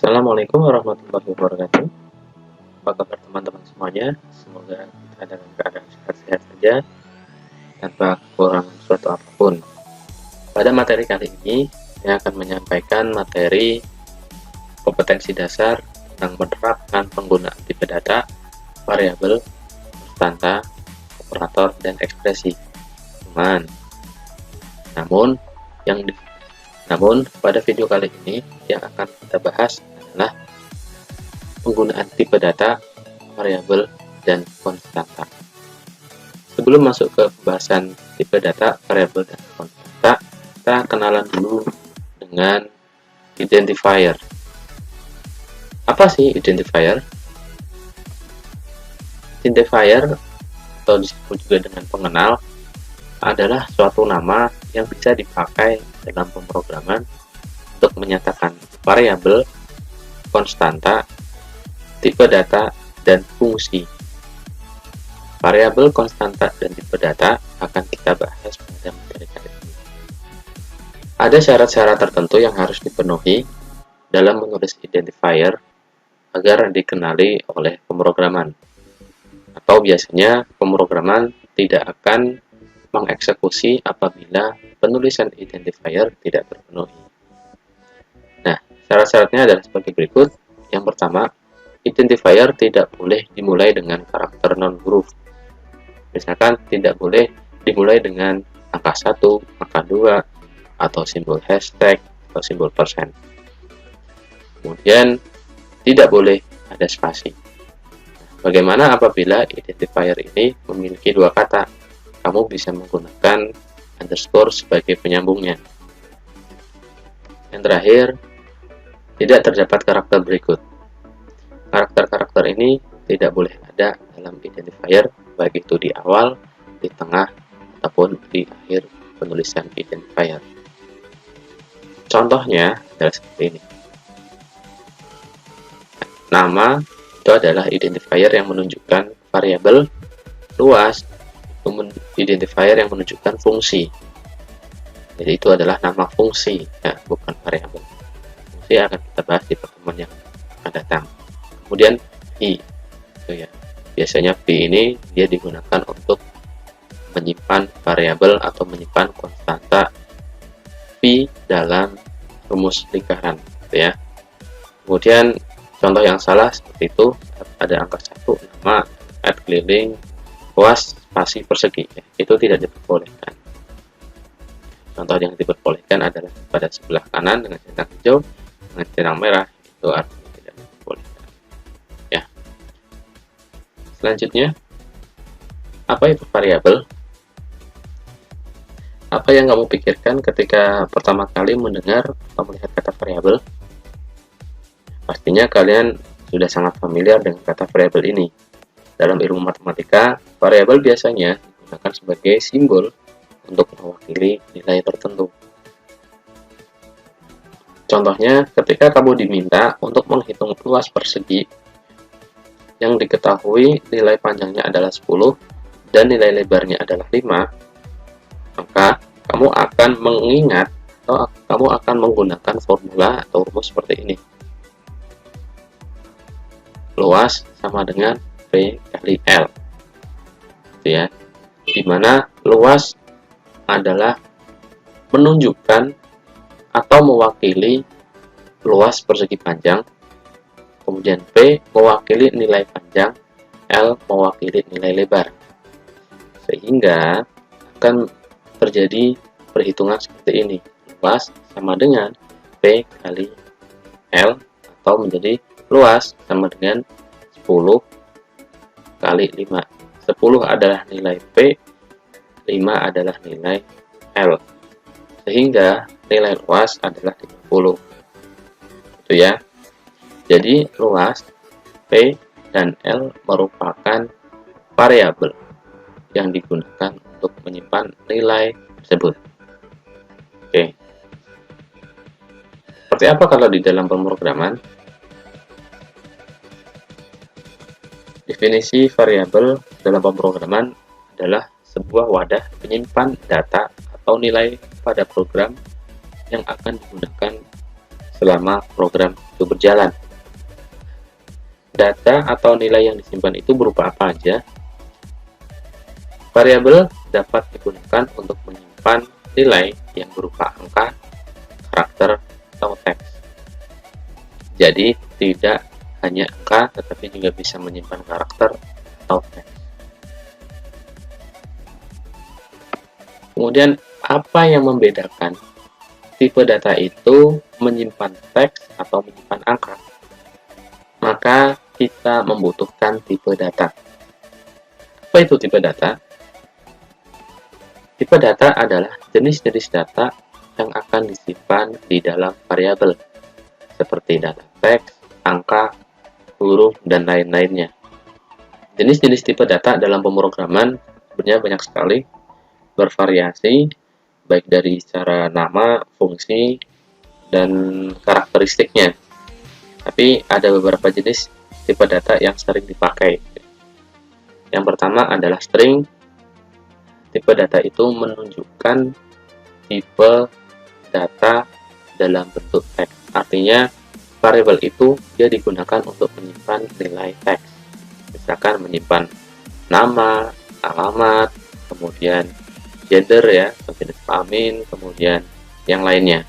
Assalamualaikum warahmatullahi wabarakatuh. Apa kabar teman-teman semuanya? Semoga kita dalam keadaan sehat-sehat saja tanpa kekurangan suatu apapun. Pada materi kali ini, saya akan menyampaikan materi kompetensi dasar tentang menerapkan penggunaan tipe data, variabel, konstanta, operator, dan ekspresi. Namun, pada video kali ini yang akan kita bahas adalah penggunaan tipe data, variabel, dan konstanta. Sebelum masuk ke pembahasan tipe data, variabel, dan konstanta, kita kenalan dulu dengan identifier. Apa sih identifier? Identifier, atau disebut juga dengan pengenal, adalah suatu nama yang bisa dipakai dalam pemrograman untuk menyatakan variabel, konstanta, tipe data, dan fungsi. Variabel, konstanta, dan tipe data akan kita bahas pada materi kali ini. Ada syarat-syarat tertentu yang harus dipenuhi dalam menulis identifier agar dikenali oleh pemrograman. Atau biasanya pemrograman tidak akan mengeksekusi apabila penulisan identifier tidak terpenuhi. Nah, syarat-syaratnya adalah sebagai berikut. Yang pertama, identifier tidak boleh dimulai dengan karakter non-huruf. Misalkan tidak boleh dimulai dengan angka 1, angka 2, atau simbol hashtag, atau simbol persen. Kemudian, tidak boleh ada spasi. Bagaimana apabila identifier ini memiliki dua kata? Kamu bisa menggunakan underscore sebagai penyambungnya. Yang terakhir, tidak terdapat karakter berikut. Karakter-karakter ini tidak boleh ada dalam identifier, baik itu di awal, di tengah, ataupun di akhir penulisan identifier. Contohnya adalah seperti ini. Nama itu adalah identifier yang menunjukkan variabel, luas, identifier yang menunjukkan fungsi. Jadi itu adalah nama fungsi, ya, bukan variabel. Fungsi akan kita bahas di pertemuan yang akan datang. Kemudian v, itu ya. Biasanya v ini dia digunakan untuk menyimpan variabel atau menyimpan konstanta v dalam rumus lingkaran, gitu ya. Kemudian contoh yang salah seperti itu, ada angka 1, nama, add keliling, luas, spasi, persegi, ya, itu tidak diperbolehkan. Contoh yang diperbolehkan adalah pada sebelah kanan dengan centang hijau, dengan centang merah, itu artinya tidak diperbolehkan. Ya. Selanjutnya, apa itu variabel? Apa yang kamu pikirkan ketika pertama kali mendengar atau melihat kata variabel? Pastinya kalian sudah sangat familiar dengan kata variabel ini. Dalam ilmu matematika, variabel biasanya digunakan sebagai simbol untuk mewakili nilai tertentu. Contohnya, ketika kamu diminta untuk menghitung luas persegi yang diketahui nilai panjangnya adalah 10 dan nilai lebarnya adalah 5, maka kamu akan mengingat atau kamu akan menggunakan formula atau rumus seperti ini. Luas sama dengan P kali L, gitu ya, dimana luas adalah menunjukkan atau mewakili luas persegi panjang, kemudian P mewakili nilai panjang, L mewakili nilai lebar, sehingga akan terjadi perhitungan seperti ini. Luas sama dengan P kali L, atau menjadi luas sama dengan 10 kali 5. 10 adalah nilai P, 5 adalah nilai L. Sehingga nilai luas adalah 30. Itu ya. Jadi luas, P, dan L merupakan variabel yang digunakan untuk menyimpan nilai tersebut. Oke. Seperti apa kalau di dalam pemrograman? Definisi variabel dalam pemrograman adalah sebuah wadah penyimpan data atau nilai pada program yang akan digunakan selama program itu berjalan. Data atau nilai yang disimpan itu berupa apa aja? Variabel dapat digunakan untuk menyimpan nilai yang berupa angka, karakter, atau teks. Jadi, tidak hanya angka, tetapi juga bisa menyimpan karakter atau teks. Kemudian, apa yang membedakan tipe data itu menyimpan teks atau menyimpan angka? Maka, kita membutuhkan tipe data. Apa itu tipe data? Tipe data adalah jenis-jenis data yang akan disimpan di dalam variabel, seperti data teks, angka, huruf, dan lain-lainnya. Jenis-jenis tipe data dalam pemrograman sebenarnya banyak sekali, bervariasi, baik dari secara nama, fungsi, dan karakteristiknya. Tapi ada beberapa jenis tipe data yang sering dipakai. Yang pertama adalah string. Tipe data itu menunjukkan tipe data dalam bentuk teks. Artinya, variabel itu dia digunakan untuk menyimpan nilai teks. Misalkan menyimpan nama, alamat, kemudian gender ya, jenis kelamin, kemudian yang lainnya.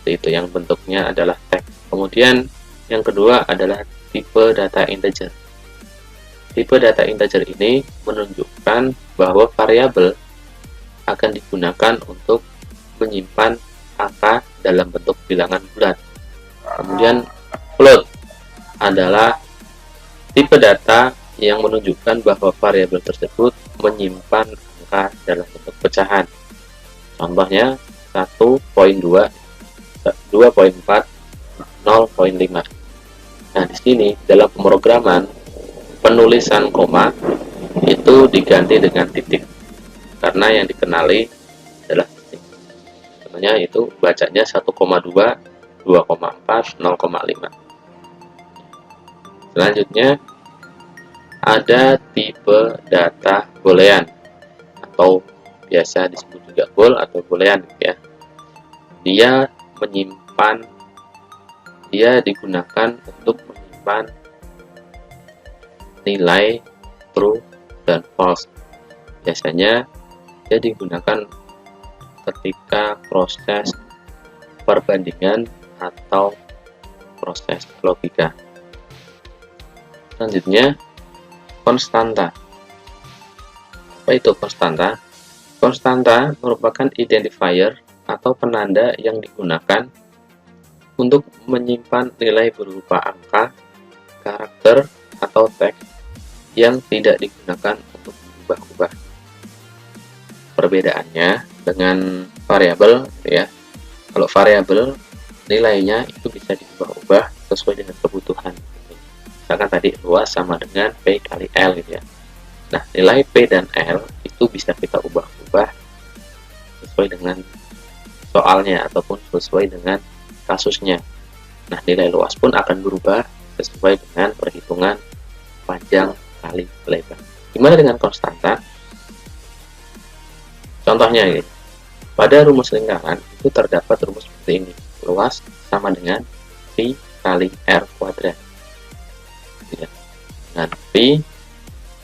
Itu yang bentuknya adalah teks. Kemudian yang kedua adalah tipe data integer. Tipe data integer ini menunjukkan bahwa variabel akan digunakan untuk menyimpan angka dalam bentuk bilangan bulat. Kemudian float adalah tipe data yang menunjukkan bahwa variabel tersebut menyimpan angka dalam bentuk pecahan. Contohnya 1.2, 2.4, 0.5. Nah, di sini dalam pemrograman penulisan koma itu diganti dengan titik. Karena yang dikenali adalah titik. Contohnya itu bacanya 1,2, 2,4, 0,5. Selanjutnya ada tipe data boolean atau biasa disebut juga bool atau boolean ya. Dia digunakan untuk menyimpan nilai true dan false. Biasanya dia digunakan ketika proses perbandingan atau proses logika. Selanjutnya, konstanta. Apa itu konstanta? Konstanta merupakan identifier atau penanda yang digunakan untuk menyimpan nilai berupa angka, karakter, atau teks yang tidak digunakan untuk berubah-ubah. Perbedaannya dengan variabel ya. Kalau variabel nilainya itu bisa diubah-ubah sesuai dengan kebutuhan. Misalkan tadi luas sama dengan P kali L gitu ya. Nah, nilai P dan L itu bisa kita ubah-ubah sesuai dengan soalnya ataupun sesuai dengan kasusnya. Nah, nilai luas pun akan berubah sesuai dengan perhitungan panjang kali lebar. Gimana dengan konstanta? Contohnya ini, pada rumus lingkaran itu terdapat rumus seperti ini. Luas sama dengan Pi kali R kuadrat. Ya. Dan Pi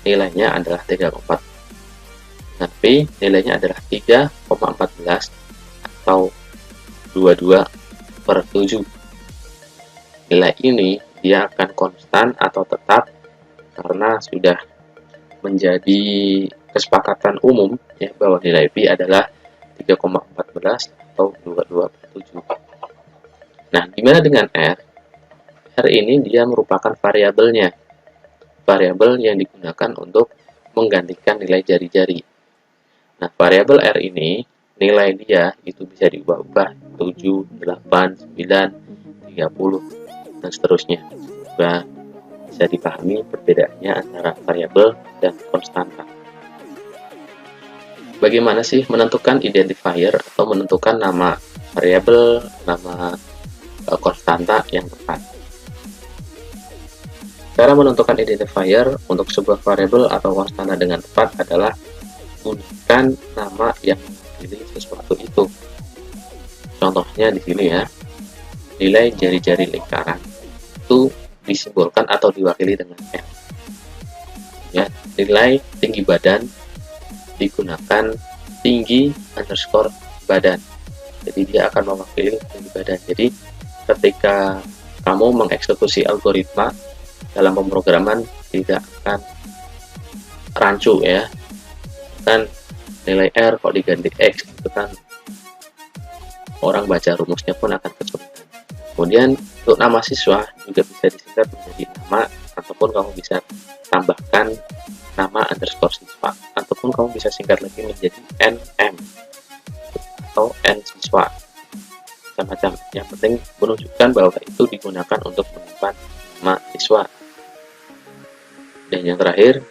nilainya adalah 3,4. Dan Pi nilainya adalah 3,14 atau 22/7. Nilai ini dia akan konstan atau tetap karena sudah menjadi kesepakatan umum ya bahwa nilai Pi adalah 3,14 atau 22/7. Nah, gimana dengan R? R ini dia merupakan variabelnya. Variabel yang digunakan untuk menggantikan nilai jari-jari. Nah, variabel R ini nilai dia itu bisa diubah-ubah 7, 8, 9, 30 dan seterusnya. Juga bisa dipahami perbedaannya antara variabel dan konstanta. Bagaimana sih menentukan identifier atau menentukan nama variabel, nama konstanta yang tepat? Cara menentukan identifier untuk sebuah variabel atau konstanta dengan tepat adalah gunakan nama yang mewakili sesuatu itu. Contohnya di sini ya. nilai jari-jari lingkaran itu disimbolkan atau diwakili dengan N. Ya, nilai tinggi badan digunakan tinggi underscore badan. Jadi dia akan mewakili tinggi badan. Jadi ketika kamu mengeksekusi algoritma dalam pemrograman tidak akan rancu ya. Kan nilai R kok diganti X itu kan orang baca rumusnya pun akan kesulitan. Kemudian untuk nama siswa juga bisa disingkat menjadi nama, ataupun kamu bisa tambahkan nama underscore siswa, ataupun kamu bisa singkat lagi menjadi NM atau N siswa, macam-macam. Yang penting menunjukkan bahwa itu digunakan untuk menyimpan nama siswa. Dan yang terakhir,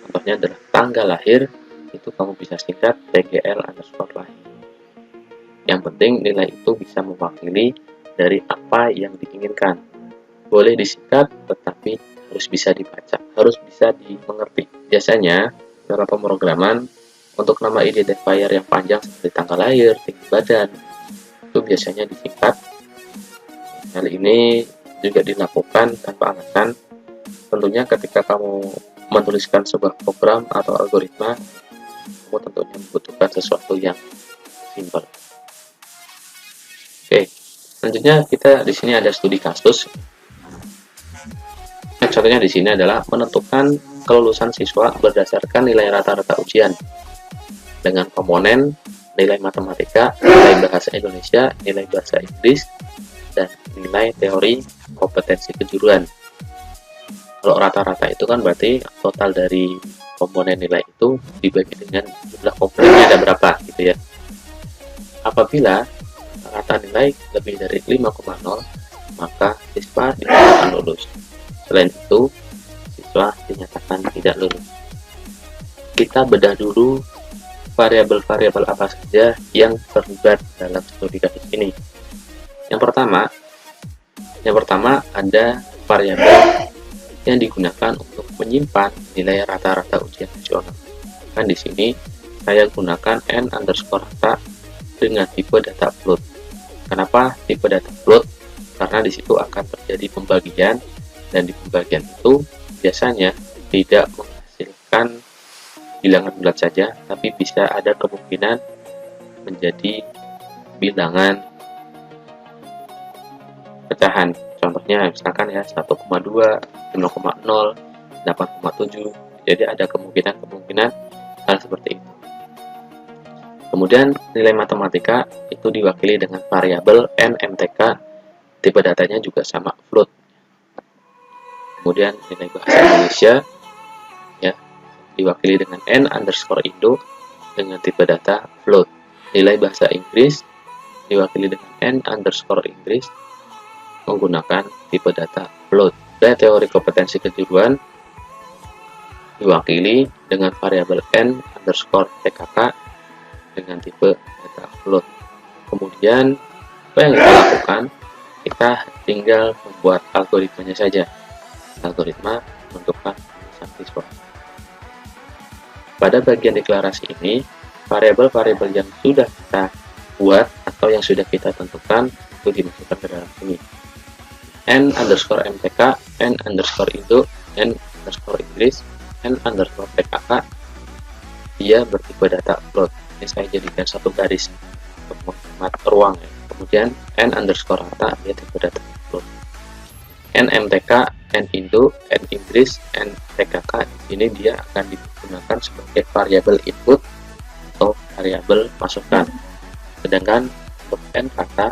contohnya adalah tanggal lahir, itu kamu bisa singkat TGL underscore lahir. Yang penting nilai itu bisa mewakili dari apa yang diinginkan. Boleh disingkat, tetapi harus bisa dibaca, harus bisa dimengerti. Biasanya dalam pemrograman untuk nama identifier yang panjang seperti tanggal lahir, tinggi badan, itu biasanya disingkat. Hal ini juga dilakukan tanpa alasan. Tentunya ketika kamu menuliskan sebuah program atau algoritma, kamu tentunya membutuhkan sesuatu yang simpel. Oke, selanjutnya kita di sini ada studi kasus. Contohnya di sini adalah menentukan kelulusan siswa berdasarkan nilai rata-rata ujian dengan komponen nilai matematika, nilai bahasa Indonesia, nilai bahasa Inggris, dan nilai teori kompetensi kejuruan. Kalau rata-rata itu kan berarti total dari komponen nilai itu dibagi dengan jumlah komponennya ada berapa gitu ya. Apabila rata nilai lebih dari 5,0, maka siswa dinyatakan lulus. Selain itu, siswa dinyatakan tidak lulus. Kita bedah dulu variabel-variabel apa saja yang terlibat dalam studi kasus ini. Yang pertama ada variabel yang digunakan untuk menyimpan nilai rata-rata ujian nasional. Kan di sini saya gunakan n underscore rata dengan tipe data float. Kenapa tipe data float? Karena di situ akan terjadi pembagian, dan di pembagian itu biasanya tidak menghasilkan bilangan bulat saja, tapi bisa ada kemungkinan menjadi bilangan pecahan. Contohnya misalkan ya 1,2, 5,0, 8,7. Jadi ada kemungkinan hal seperti itu. Kemudian nilai matematika itu diwakili dengan variabel NMTK, tipe datanya juga sama float. Kemudian nilai bahasa Indonesia ya diwakili dengan n underscore indo dengan tipe data float. Nilai bahasa Inggris diwakili dengan n underscore Inggris menggunakan tipe data float. Dan teori kompetensi kejuruan diwakili dengan variabel n underscore TKK dengan tipe data float. Kemudian apa yang kita lakukan? Kita tinggal membuat algoritmanya saja. Algoritma menentukan kelulusan siswa. Pada bagian deklarasi ini, variabel-variabel yang sudah kita buat atau yang sudah kita tentukan itu dimasukkan ke dalam sini. N underscore MTK, N underscore Indo, N underscore Inggris, N underscore TKK, dia bertipe data float. Ini saya jadikan satu garis untuk menghemat ruang ya. Kemudian N underscore rata, dia tipe data float. N MTK, N Indo, N Inggris, N TKK, ini dia akan digunakan sebagai variabel input atau variabel masukan. Sedangkan untuk N kata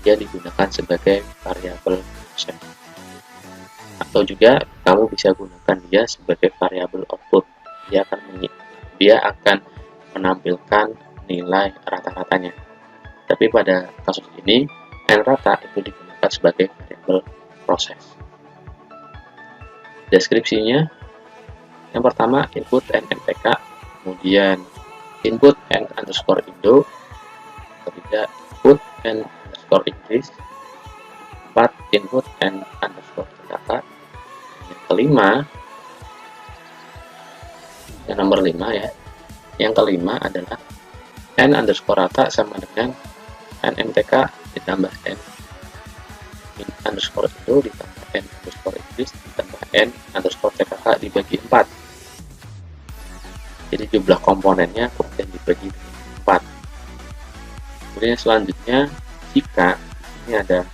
dia digunakan sebagai variabel proses. Atau juga kamu bisa gunakan dia sebagai variabel output. Dia akan menampilkan nilai rata-ratanya. Tapi pada kasus ini N rata itu digunakan sebagai variabel proses. Deskripsinya, yang pertama input NMTK, kemudian input N underscore Indo, ketiga input N underscore Inggris, 4 input N underscore TKK, yang kelima, yang nomor 5 ya, yang kelima adalah N underscore rata sama dengan NMTK ditambah N in underscore Indo ditambah n underscore Inggris ditambah n underscore CKK dibagi 4. Jadi jumlah komponennya kemudian dibagi 4. Kemudian selanjutnya, jika ini ada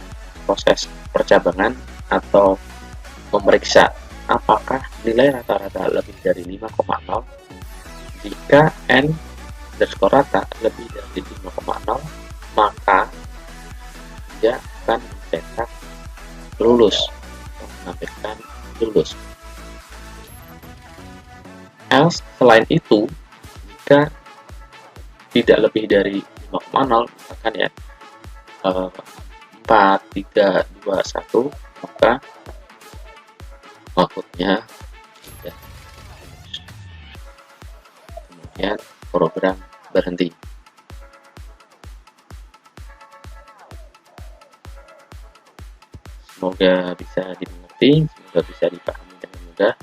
proses percabangan atau memeriksa apakah nilai rata-rata lebih dari 5,0, jika n underscore rata lebih dari 5,0, maka dia akan mencetak lulus atau menampilkan lulus. Else, selain itu, jika tidak lebih dari 5,0, misalkan ya 4, 3, 2, 1, maka outputnya tidak. Kemudian program berhenti. Semoga bisa dimengerti, semoga bisa dipahami dengan mudah.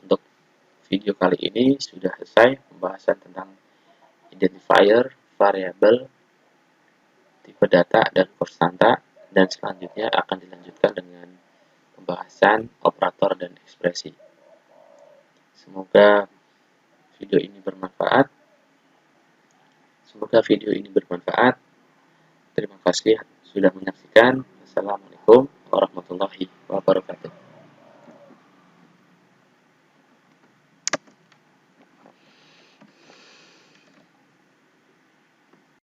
Untuk video kali ini sudah selesai pembahasan tentang identifier, variabel, tipe data, dan konstanta, dan selanjutnya akan dilanjutkan dengan pembahasan operator dan ekspresi. Semoga video ini bermanfaat. Terima kasih sudah menyaksikan. Assalamualaikum warahmatullahi wabarakatuh.